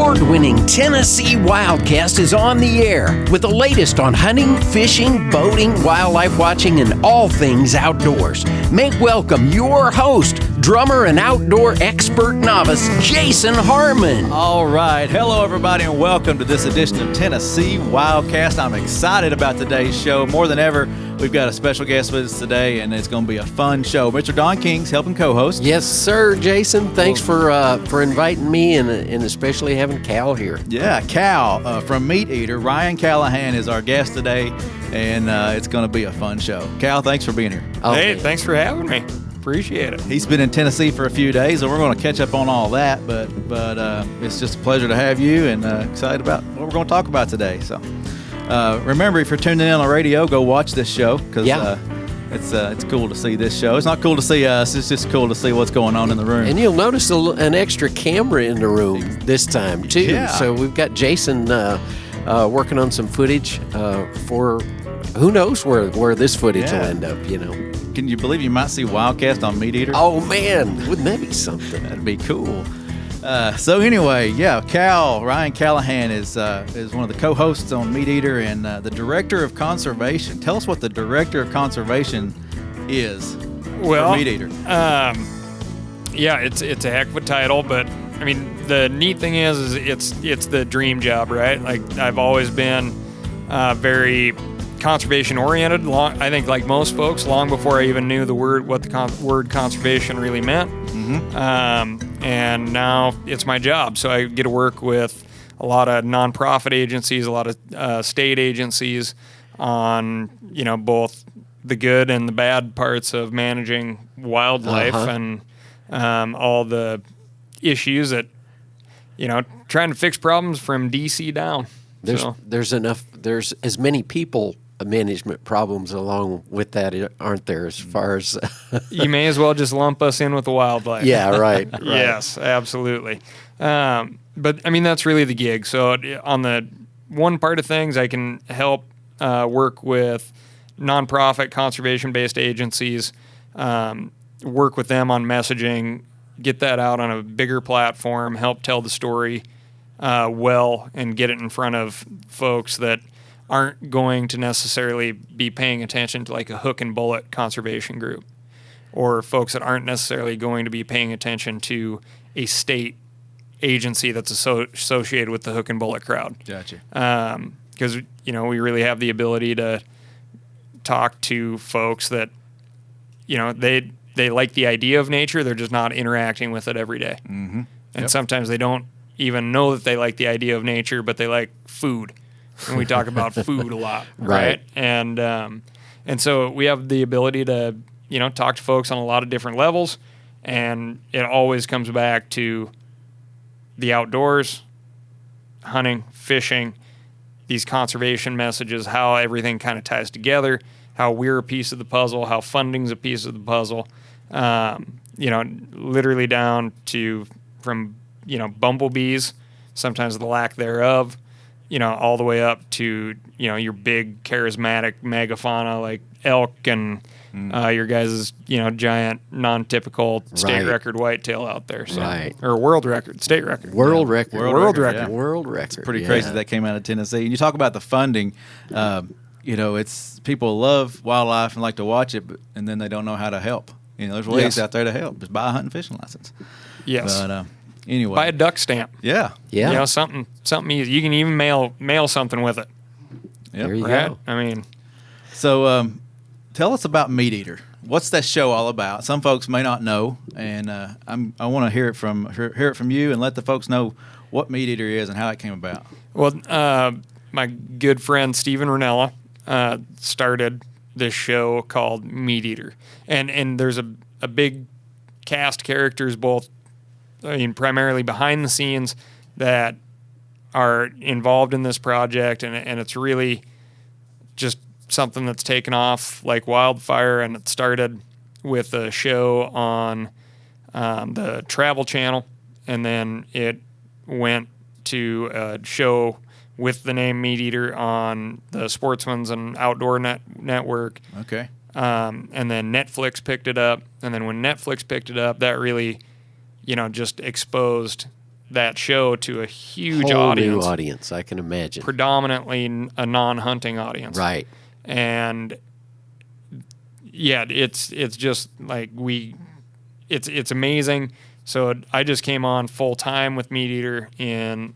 award-winning Tennessee WildCast is on the air with the latest on hunting, fishing, boating, wildlife watching, and all things outdoors. Make welcome your host, drummer and outdoor expert novice, Jason Harmon. All right. Hello, everybody, and welcome to this edition of Tennessee WildCast. I'm excited about today's show. More than ever, we've got a special guest with us today, and it's going to be a fun show. Mr. Don King's helping co-host. Yes, sir, Jason. Thanks for inviting me and especially having Cal here. Yeah, Cal from MeatEater. Ryan Callaghan is our guest today, and it's going to be a fun show. Cal, thanks for being here. Hey, thanks for having me. Appreciate it. He's been in Tennessee for a few days, and we're going to catch up on all that, but it's just a pleasure to have you, and excited about what we're going to talk about today. So remember, if you're tuning in on the radio, go watch this show, because it's cool to see this show. It's not cool to see us, it's just cool to see what's going on in the room. And you'll notice an extra camera in the room this time, too. Yeah. So we've got Jason working on some footage for who knows where this footage will end up, you know. Can you believe you might see WildCast on MeatEater? Oh, man, wouldn't that be something? That'd be cool. So anyway, Ryan Callaghan is one of the co-hosts on MeatEater and the Director of Conservation. Tell us what the Director of Conservation is for MeatEater. It's a heck of a title, but I mean the neat thing is it's the dream job, right? Like I've always been very conservation oriented. I think like most folks, long before I even knew what the word conservation really meant. Mm-hmm. And now it's my job. So I get to work with a lot of nonprofit agencies, a lot of state agencies on, both the good and the bad parts of managing wildlife and all the issues that, trying to fix problems from DC down. There's as many people management problems along with that, aren't there, as far as you may as well just lump us in with the wildlife. Yeah, right. Yes, absolutely. But I mean, that's really the gig. So on the one part of things, I can help work with nonprofit conservation-based agencies, work with them on messaging, get that out on a bigger platform, help tell the story and get it in front of folks that aren't going to necessarily be paying attention to like a hook and bullet conservation group, or folks that aren't necessarily going to be paying attention to a state agency that's associated with the hook and bullet crowd. Gotcha. Because, we really have the ability to talk to folks that, they like the idea of nature, they're just not interacting with it every day. Mm-hmm. And sometimes they don't even know that they like the idea of nature, but they like food. And we talk about food a lot, right? And so we have the ability to, talk to folks on a lot of different levels, and it always comes back to the outdoors, hunting, fishing, these conservation messages, how everything kind of ties together, how we're a piece of the puzzle, how funding's a piece of the puzzle, literally down to from, bumblebees, sometimes the lack thereof, all the way up to, your big charismatic megafauna like elk and your guys' giant non-typical state record whitetail out there. So, or world record, state record. World record. Yeah. World record. It's pretty crazy that came out of Tennessee. And you talk about the funding, it's people love wildlife and like to watch it, and then they don't know how to help. There's ways out there to help. Just buy a hunting fishing license. Yes. But anyway, buy a duck stamp. Yeah. Something easy. You can even mail something with it. Yep. There you go. I mean, so tell us about MeatEater. What's that show all about? Some folks may not know, and I want to hear it from you, and let the folks know what MeatEater is and how it came about. Well, my good friend Steven Ranella started this show called MeatEater, and there's a big cast of characters, both primarily behind the scenes, that are involved in this project, and it's really just something that's taken off like wildfire. And it started with a show on the Travel Channel, and then it went to a show with the name MeatEater on the Sportsman's and Outdoor Network. Okay. And then Netflix picked it up. And then when Netflix picked it up, that really, just exposed that show to a huge Whole audience. new audience, I can imagine. Predominantly a non-hunting audience. Right. And yeah, it's just like it's amazing. So I just came on full time with MeatEater in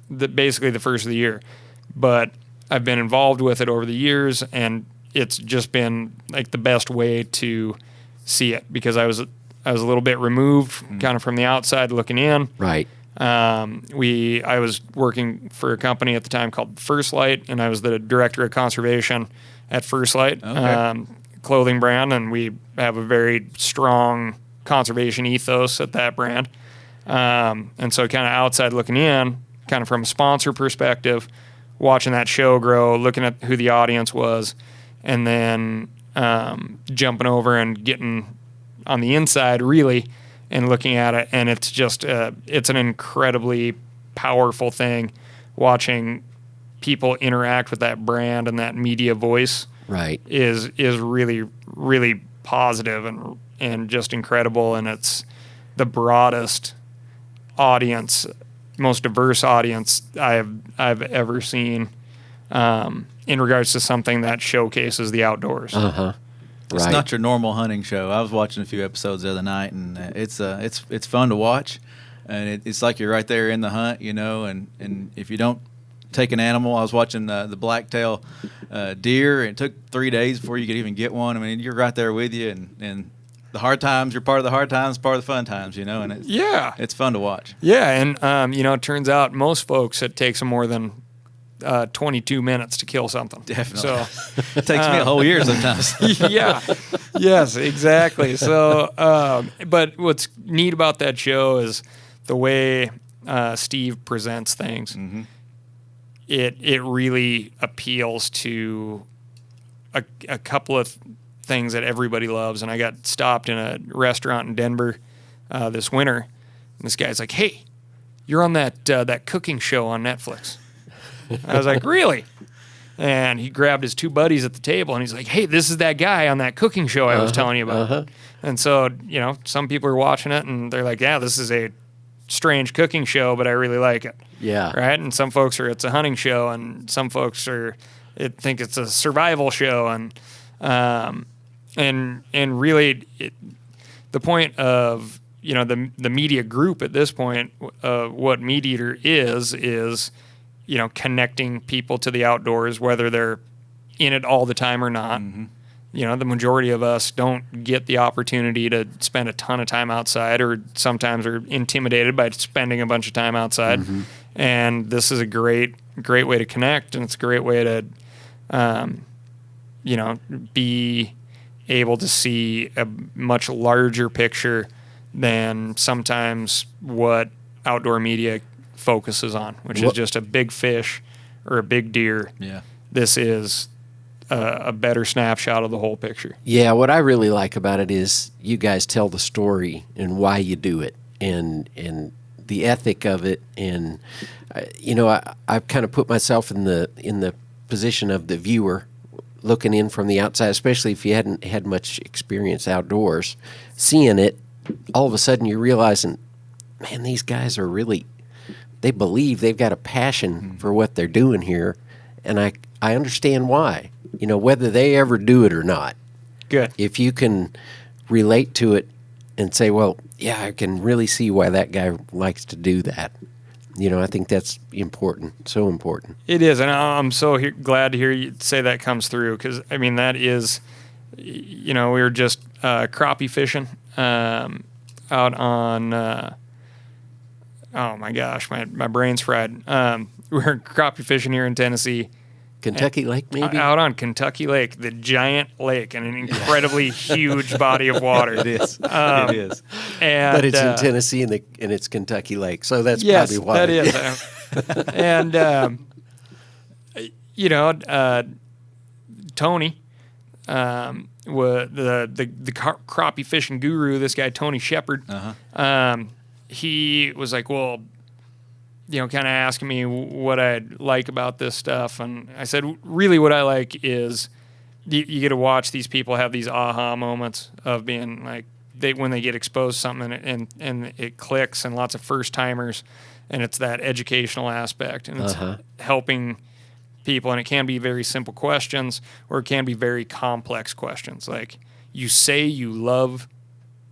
basically the first of the year, but I've been involved with it over the years, and it's just been like the best way to see it, because I was a little bit removed, kind of from the outside looking in. Right. I was working for a company at the time called First Light, and I was the director of conservation at First Light, clothing brand, and we have a very strong conservation ethos at that brand. And so kind of outside looking in, kind of from a sponsor perspective, watching that show grow, looking at who the audience was, and then jumping over and getting on the inside really and looking at it. And it's just it's an incredibly powerful thing watching people interact with that brand, and that media voice Right. is really, really positive and just incredible. And it's the broadest audience, most diverse audience I've ever seen in regards to something that showcases the outdoors. Uh-huh. It's Right. not your normal hunting show. I was watching a few episodes the other night, and it's fun to watch, and it's like you're right there in the hunt, and if you don't take an animal, I was watching the blacktail deer, and it took 3 days before you could even get one. I mean, you're right there with you, and the hard times, you're part of the hard times, part of the fun times, and it's fun to watch. Yeah, and it turns out most folks, it takes them more than 22 minutes to kill something. Definitely. So It takes me a whole year sometimes. yeah, yes, exactly. So, but what's neat about that show is the way Steve presents things. Mm-hmm. It really appeals to a couple of things that everybody loves. And I got stopped in a restaurant in Denver this winter, and this guy's like, "Hey, you're on that cooking show on Netflix." I was like, "Really?" And he grabbed his two buddies at the table, and he's like, "Hey, this is that guy on that cooking show I was telling you about." And so, some people are watching it, and they're like, "Yeah, this is a strange cooking show, but I really like it." Yeah. Right? And some folks it's a hunting show, and some folks think it's a survival show, and really the point of, the media group at this point, what MeatEater is connecting people to the outdoors, whether they're in it all the time or not. Mm-hmm. The majority of us don't get the opportunity to spend a ton of time outside, or sometimes are intimidated by spending a bunch of time outside. Mm-hmm. And this is a great way to connect, and it's a great way to, be able to see a much larger picture than sometimes what outdoor media focuses on, which is just a big fish or a big deer. Yeah. This is a better snapshot of the whole picture. Yeah, what I really like about it is you guys tell the story and why you do it, and the ethic of it, and I've kind of put myself in the position of the viewer, looking in from the outside, especially if you hadn't had much experience outdoors, seeing it. All of a sudden, you're realizing, man, these guys are really, they believe, they've got a passion for what they're doing here, and I understand why. Whether they ever do it or not. Good. If you can relate to it and say, well, yeah, I can really see why that guy likes to do that. I think that's important, so important. It is, and I'm so glad to hear you say that comes through, because, that is, we were just crappie fishing out on, oh my gosh, my brain's fried. We were crappie fishing here in Tennessee. Kentucky Lake, maybe? Out on Kentucky Lake, the giant lake, and an incredibly huge body of water. It is. It is. And, But it's in Tennessee, and it's Kentucky Lake, so that's yes, probably why. that is. And, Tony, the crappie fishing guru, this guy, Tony Shepard, he was like, well, kind of asking me what I like about this stuff. And I said, really what I like is you get to watch these people have these aha moments of being like, when they get exposed to something and it clicks, and lots of first timers, and it's that educational aspect, and it's helping people, and it can be very simple questions, or it can be very complex questions. Like, you say you love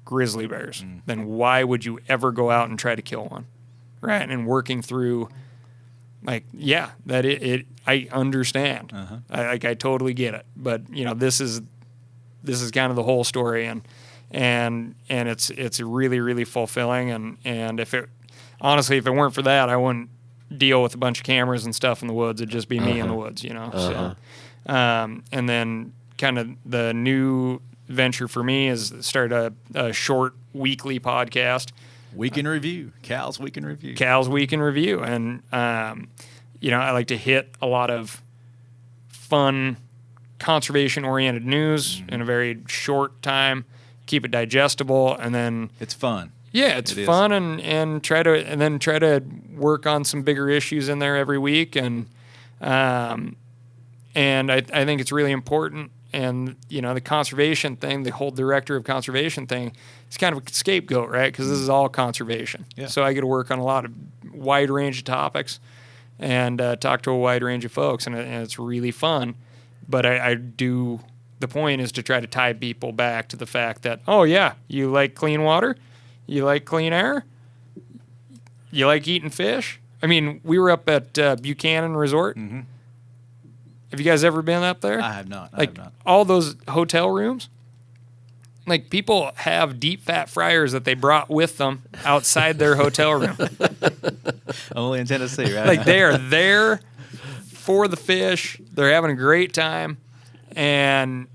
grizzly bears, then why would you ever go out and try to kill one, right? And working through, like, yeah, that I understand, I totally get it, but this is kind of the whole story, and it's really, really fulfilling, and if it weren't for that, I wouldn't deal with a bunch of cameras and stuff in the woods. It'd just be me in the woods, So, and then kind of the new venture for me is start a short weekly podcast. Week in Review, Cal's Week in Review. Cal's Week in Review, and I like to hit a lot of fun, conservation-oriented news in a very short time, keep it digestible, and then it's fun. Yeah, it's fun, and try to work on some bigger issues in there every week, and I think it's really important. And the conservation thing, the whole director of conservation thing, it's kind of a scapegoat, right? Because this is all conservation. Yeah. So I get to work on a lot of wide range of topics, and talk to a wide range of folks, and it's really fun. But I do. The point is to try to tie people back to the fact that, oh yeah, you like clean water. You like clean air? You like eating fish? I mean, we were up at Buchanan Resort. Mm-hmm. Have you guys ever been up there? I have not. All those hotel rooms, like, people have deep fat fryers that they brought with them outside their hotel room. Only in Tennessee, right? Like, they are there for the fish. They're having a great time. And,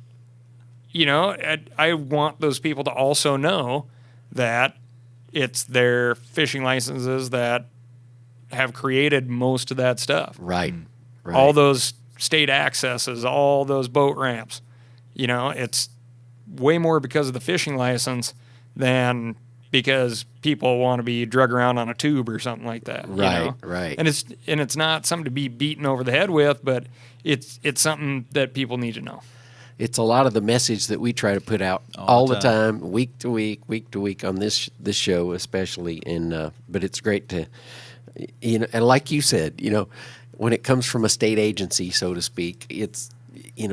I want those people to also know that it's their fishing licenses that have created most of that stuff. Right. All those state accesses, all those boat ramps. It's way more because of the fishing license than because people want to be drug around on a tube or something like that. Right, right. And it's not something to be beaten over the head with, but it's something that people need to know. It's a lot of the message that we try to put out all the time, week to week on this show especially. And but it's great to, and like you said, when it comes from a state agency, so to speak, it's,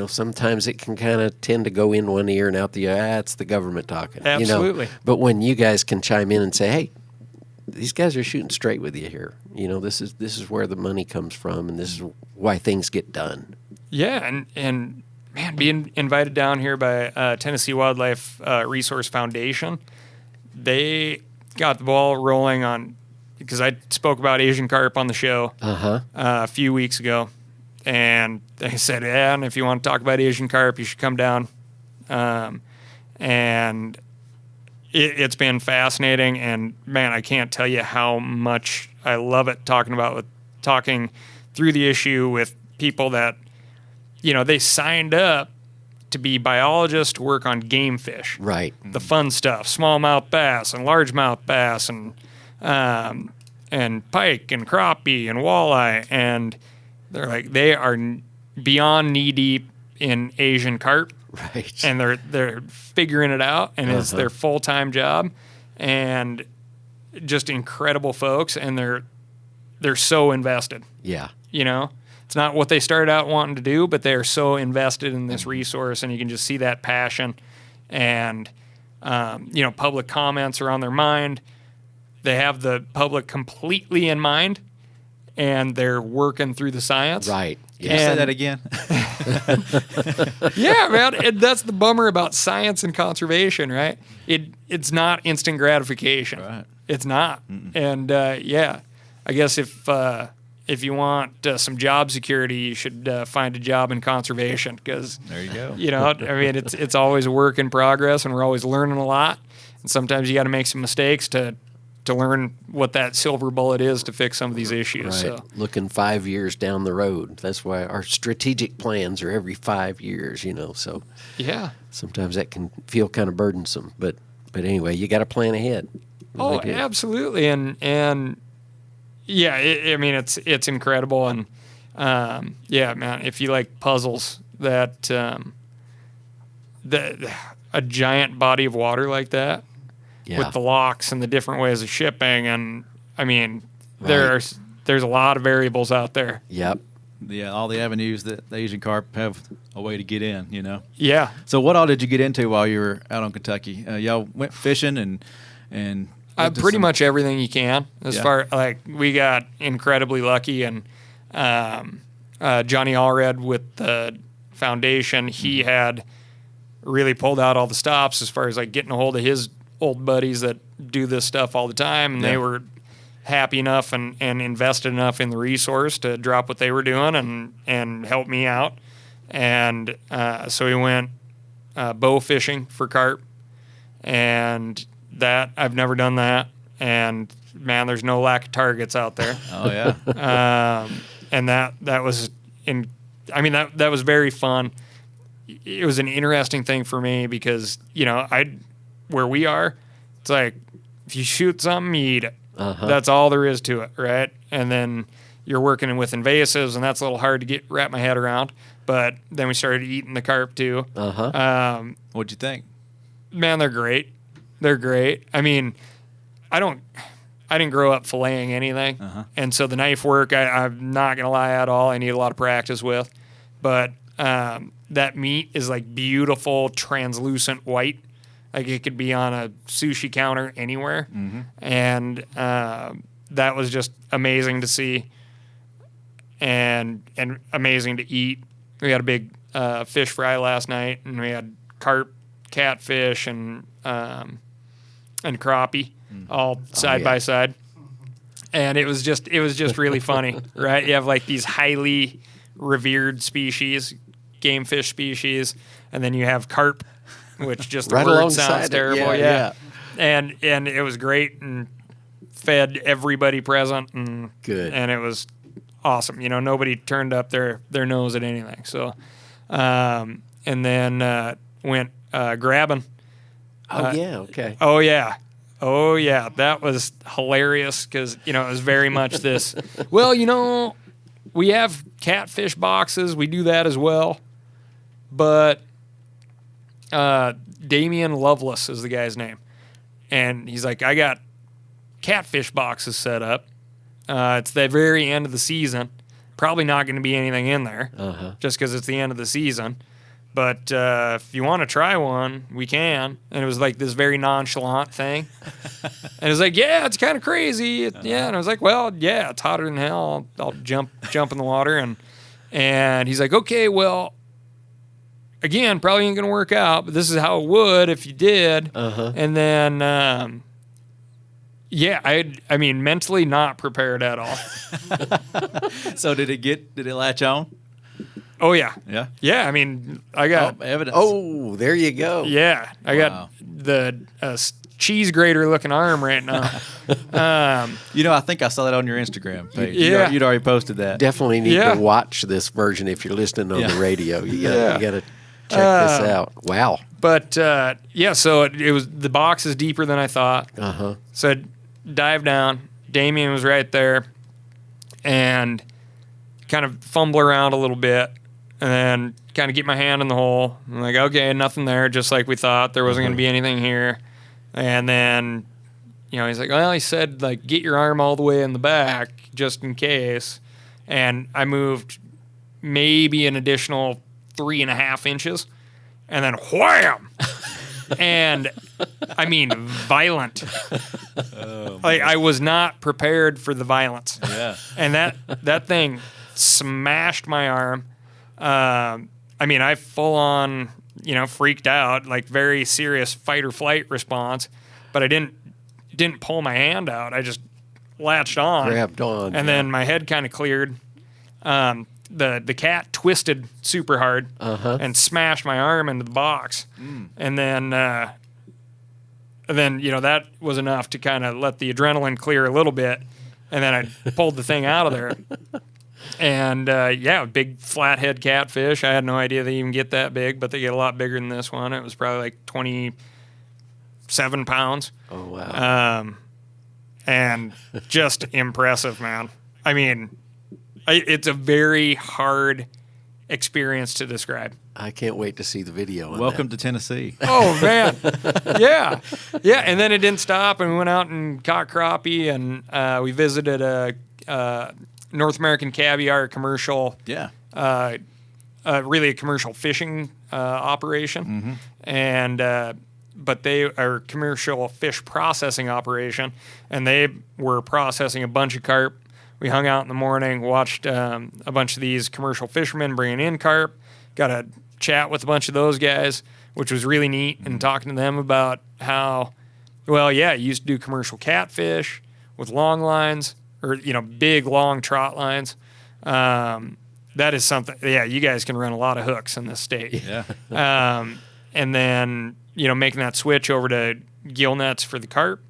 sometimes it can kind of tend to go in one ear and out the other. It's the government talking. Absolutely. But when you guys can chime in and say, hey, these guys are shooting straight with you here. This is where the money comes from, and this is why things get done. Yeah, and man, being invited down here by Tennessee Wildlife Resource Foundation, they got the ball rolling on, because I spoke about Asian Carp on the show a few weeks ago, and they said, yeah, and if you want to talk about Asian Carp, you should come down. And it's been fascinating, and man, I can't tell you how much I love it talking through the issue with people that, they signed up to be biologists to work on game fish. Right. The fun stuff, smallmouth bass and largemouth bass and pike and crappie and walleye, and they're like, they are beyond knee deep in Asian carp. Right. And they're figuring it out, and it's their full-time job, and just incredible folks, and they're so invested. Yeah. It's not what they started out wanting to do, but they're so invested in this resource, and you can just see that passion. And, public comments are on their mind. They have the public completely in mind, and they're working through the science. Right. Can you say that again? Yeah, man. And that's the bummer about science and conservation, right? It's not instant gratification. Right. It's not. Mm-mm. And, I guess if you want some job security, you should find a job in conservation, because there you go. It's always a work in progress, and we're always learning a lot. And sometimes you got to make some mistakes to learn what that silver bullet is to fix some of these issues. Right. So. Looking 5 years down the road. That's why our strategic plans are every 5 years. So yeah, sometimes that can feel kind of burdensome. But anyway, you got to plan ahead. Oh, absolutely, and yeah, it's incredible, and yeah, man, if you like puzzles, that a giant body of water like that, with the locks and the different ways of shipping. And I mean, there's a lot of variables out there. Yep. Yeah, all the avenues that the Asian Carp have a way to get in, Yeah. So what all did you get into while you were out on Kentucky? Y'all went fishing and pretty much everything you can. As far we got incredibly lucky, and Johnny Allred with the foundation, he had really pulled out all the stops as far as getting a hold of his old buddies that do this stuff all the time, and they were happy enough and invested enough in the resource to drop what they were doing and help me out. And so we went bow fishing for carp, and that I've never done that. And man, there's no lack of targets out there. Oh yeah. And that was that was very fun. It was an interesting thing for me because where we are, it's like if you shoot something, you eat it. That's all there is to it, right? And then you're working with invasives, and that's a little hard to wrap my head around. But then we started eating the carp too. What'd you think? Man, they're great. They're great. I mean, I didn't grow up filleting anything, and so the knife work, I'm not gonna lie at all. I need a lot of practice with, but that meat is like beautiful, translucent white. Like it could be on a sushi counter anywhere. And that was just amazing to see and amazing to eat. We had a big fish fry last night, and we had carp, catfish, and crappie all side by side. And it was just really funny, right? You have like these highly revered species, game fish species, and then you have carp, which just the word sounds terrible. Yeah. And it was great and fed everybody present, and good. And it was awesome. Nobody turned up their nose at anything. So, and then went grabbing. Okay. Oh yeah, that was hilarious because it was very much this. Well, we have catfish boxes. We do that as well, but. Damian Lovelace is the guy's name. And he's like, I got catfish boxes set up. It's the very end of the season. Probably not going to be anything in there just because it's the end of the season. But if you want to try one, we can. And it was like this very nonchalant thing. And it was like, yeah, it's kind of crazy. Yeah. And I was like, well, yeah, it's hotter than hell. I'll jump in the water. And he's like, okay, well, again, probably ain't going to work out, but this is how it would if you did. And then, I mean, mentally not prepared at all. So did it latch on? Oh, yeah. Yeah? Yeah, I mean, I got... evidence. Oh, there you go. Yeah, I got the cheese grater looking arm right now. I think I saw that on your Instagram page. Yeah. You'd already posted that. Definitely need to watch this version if you're listening on the radio. You got to check this out. Wow. But, so it was, the box is deeper than I thought. So I dived down. Damien was right there. And kind of fumble around a little bit. And then kind of get my hand in the hole. I'm like, okay, nothing there, just like we thought. There wasn't going to be anything here. And then, he's like, well, he said, like, get your arm all the way in the back just in case. And I moved maybe an additional 3.5 inches. And then wham! And, I mean, violent. Like, I was not prepared for the violence. Yeah. And that thing smashed my arm. I mean, I full on, freaked out, like very serious fight or flight response, but I didn't pull my hand out. I just latched on. Grabbed on. And then my head kind of cleared. The cat twisted super hard and smashed my arm into the box. And then, that was enough to kind of let the adrenaline clear a little bit. And then I pulled the thing out of there. And, big flathead catfish. I had no idea they even get that big, but they get a lot bigger than this one. It was probably like 27 pounds. Oh, wow. And just impressive, man. I mean, it's a very hard experience to describe. I can't wait to see the video. Welcome to Tennessee. Oh man, yeah. And then it didn't stop, and we went out and caught crappie, and we visited a North American caviar commercial. Yeah. Really a commercial fishing operation, and but they are commercial fish processing operation, and they were processing a bunch of carp. We hung out in the morning, watched a bunch of these commercial fishermen bringing in carp, got a chat with a bunch of those guys, which was really neat, and talking to them about how, well, yeah, you used to do commercial catfish with long lines, or, big, long trot lines. That is something, yeah, you guys can run a lot of hooks in this state. Yeah. And then, making that switch over to gill nets for the carp.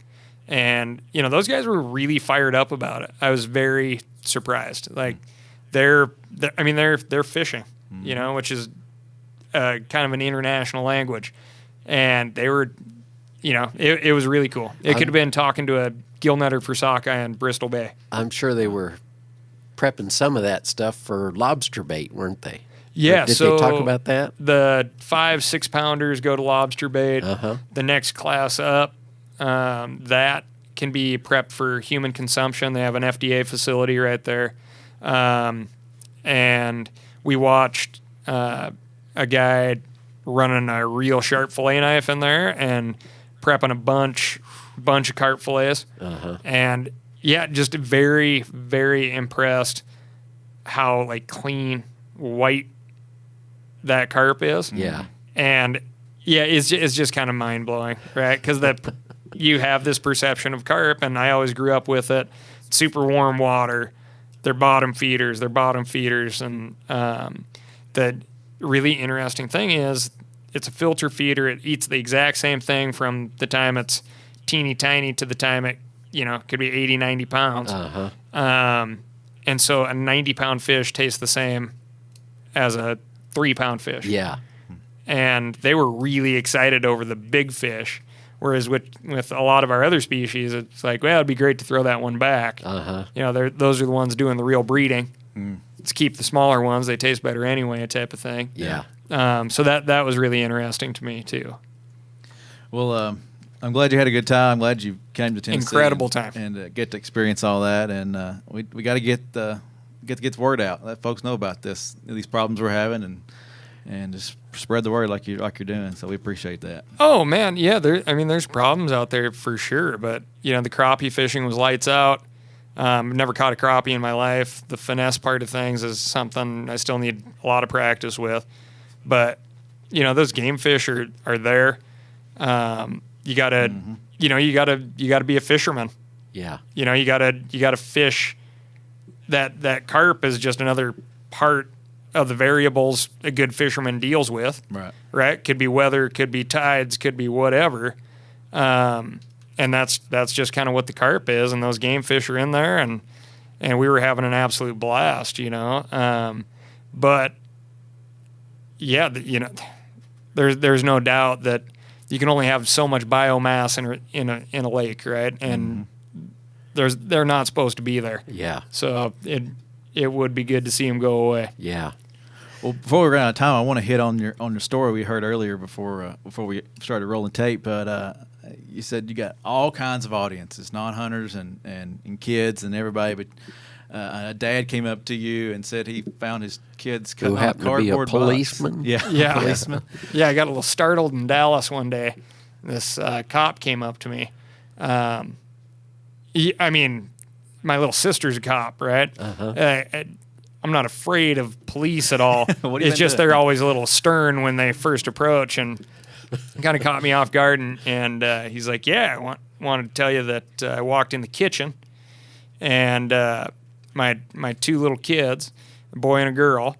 And, those guys were really fired up about it. I was very surprised. Like, they're fishing, which is kind of an international language. And they were, it was really cool. It could have been talking to a gill netter for sockeye in Bristol Bay. I'm sure they were prepping some of that stuff for lobster bait, weren't they? Yeah. Did they talk about that? The 5-6 pounders go to lobster bait. Uh-huh. The next class up, that can be prepped for human consumption. They have an FDA facility right there. And we watched a guy running a real sharp fillet knife in there and prepping a bunch of carp fillets. Uh-huh. And yeah, just very, very impressed how clean white that carp is. Yeah. And yeah, it's just kind of mind blowing, right? Because you have this perception of carp, and I always grew up with it. Super warm water. They're bottom feeders. And the really interesting thing is it's a filter feeder. It eats the exact same thing from the time it's teeny tiny to the time it, could be 80, 90 pounds. Uh-huh. And so a 90-pound fish tastes the same as a 3-pound fish. Yeah. And they were really excited over the big fish. Whereas with a lot of our other species, it's like, well, it'd be great to throw that one back. Uh-huh. Those are the ones doing the real breeding. Let's keep the smaller ones. They taste better anyway, type of thing. Yeah. So that was really interesting to me, too. Well, I'm glad you had a good time. I'm glad you came to Tennessee. Incredible time. And get to experience all that. And we got to get the word out. Let folks know about these problems we're having, and just spread the word like you're doing. So we appreciate that. Oh man, yeah. There's problems out there for sure. But the crappie fishing was lights out. Never caught a crappie in my life. The finesse part of things is something I still need a lot of practice with. But those game fish are there. You gotta, you gotta be a fisherman. Yeah. You gotta fish. That carp is just another part of the variables a good fisherman deals with. Right. Could be weather, could be tides, could be whatever. And that's just kind of what the carp is. And those game fish are in there, and we were having an absolute blast. But yeah, there's no doubt that you can only have so much biomass in a lake, right? And they're not supposed to be there. Yeah. So it would be good to see them go away. Yeah. Well, before we run out of time, I want to hit on your story we heard earlier before we started rolling tape. But you said you got all kinds of audiences, non-hunters and kids and everybody. But a dad came up to you and said he found his kids cutting out a cardboard to be a box. policeman. Yeah. Policeman. Yeah, I got a little startled in Dallas one day. This cop came up to me. My little sister's a cop, right? Uh-huh. I'm not afraid of police at all. What do you It's just do? they're always a little stern when they first approach, and kind of caught me off guard. And he's like, "Yeah, I wanted to tell you that I walked in the kitchen, and my two little kids, a boy and a girl,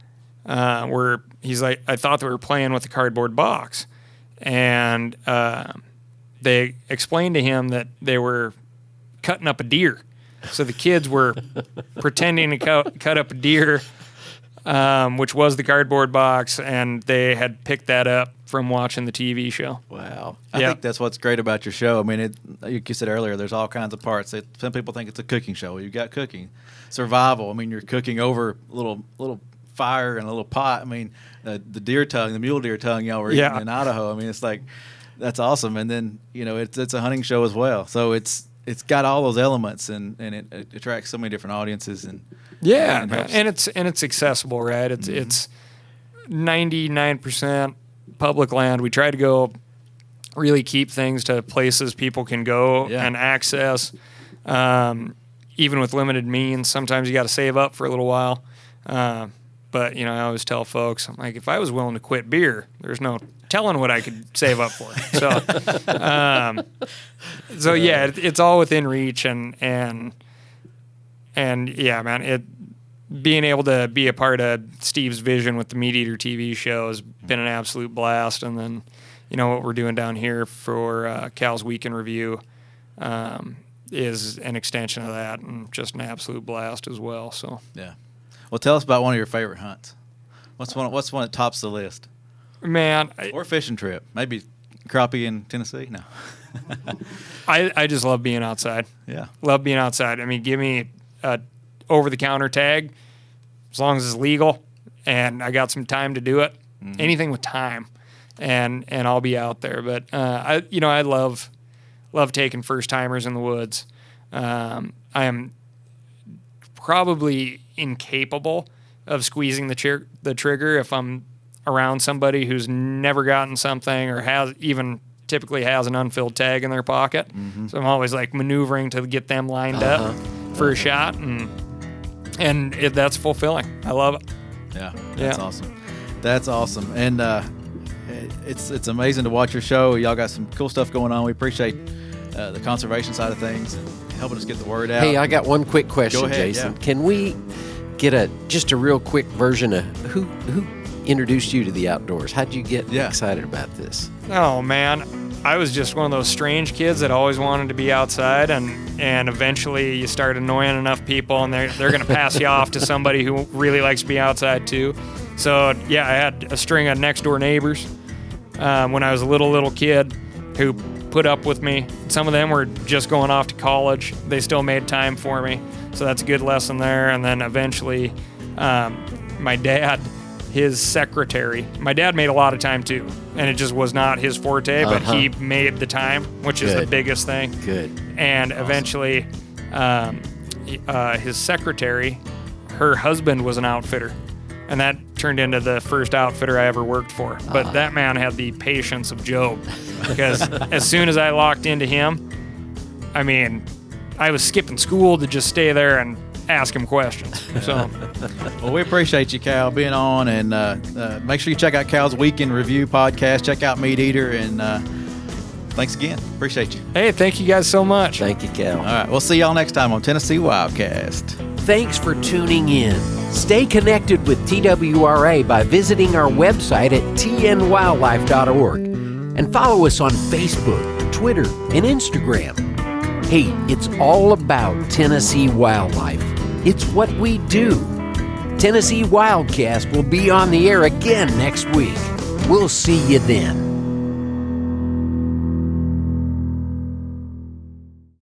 he's like, I thought they were playing with a cardboard box, and they explained to him that they were cutting up a deer." So the kids were pretending to cut up a deer, which was the cardboard box, and they had picked that up from watching the TV show. Wow. I think that's what's great about your show. I mean, like you said earlier, there's all kinds of parts. Some people think it's a cooking show. You've got cooking, survival. I mean, you're cooking over little fire and a little pot. I mean, the deer tongue, the mule deer tongue y'all were eating in Idaho. I mean, it's like, that's awesome. And then, it's a hunting show as well. So it's got all those elements, and it attracts so many different audiences. And it's accessible, right? It's 99% public land. We try to go really keep things to places people can go and access. Even with limited means, sometimes you got to save up for a little while. But, I always tell folks, I'm like, if I was willing to quit beer, there's no telling what I could save up for. So, it's all within reach. And yeah, man, being able to be a part of Steve's vision with the MeatEater TV show has been an absolute blast. And then, what we're doing down here for Cal's Weekend Review is an extension of that, and just an absolute blast as well. So yeah. Well, tell us about one of your favorite hunts. What's one that tops the list? Man, or fishing trip, maybe crappie in Tennessee. No, I just love being outside. Yeah, love being outside. I mean, give me a over-the-counter tag, as long as it's legal, and I got some time to do it. Mm-hmm. Anything with time, and I'll be out there. But I love taking first timers in the woods. I am probably incapable of squeezing the trigger if I'm around somebody who's never gotten something or typically has an unfilled tag in their pocket. Mm-hmm. So I'm always like maneuvering to get them lined up for a shot, and that's fulfilling. I love it. Yeah, that's awesome. That's awesome. And it's amazing to watch your show. Y'all got some cool stuff going on. We appreciate the conservation side of things, helping us get the word out. Hey, I got one quick question, Go ahead, Jason. Yeah. Can we get just a real quick version of who introduced you to the outdoors? How'd you get excited about this? Oh, man. I was just one of those strange kids that always wanted to be outside, and eventually you start annoying enough people, and they're going to pass you off to somebody who really likes to be outside too. So, yeah, I had a string of next-door neighbors when I was a little kid who put up with me. Some of them were just going off to college. They still made time for me, so that's a good lesson there. And then eventually my dad, his secretary, my dad made a lot of time too, and it just was not his forte, but he made the time, which is the biggest thing. Good. And eventually his secretary, her husband was an outfitter, and that turned into the first outfitter I ever worked for. But that man had the patience of Job, because as soon as I locked into him, I mean, I was skipping school to just stay there and ask him questions. So, well, we appreciate you, Cal, being on, and make sure you check out Cal's Weekend Review podcast. Check out MeatEater, and thanks again. Appreciate you. Hey, thank you guys so much. Thank you, Cal. All right, we'll see y'all next time on Tennessee WildCast. Thanks for tuning in. Stay connected with TWRA by visiting our website at tnwildlife.org and follow us on Facebook, Twitter, and Instagram. Hey, it's all about Tennessee wildlife. It's what we do. Tennessee WildCast will be on the air again next week. We'll see you then.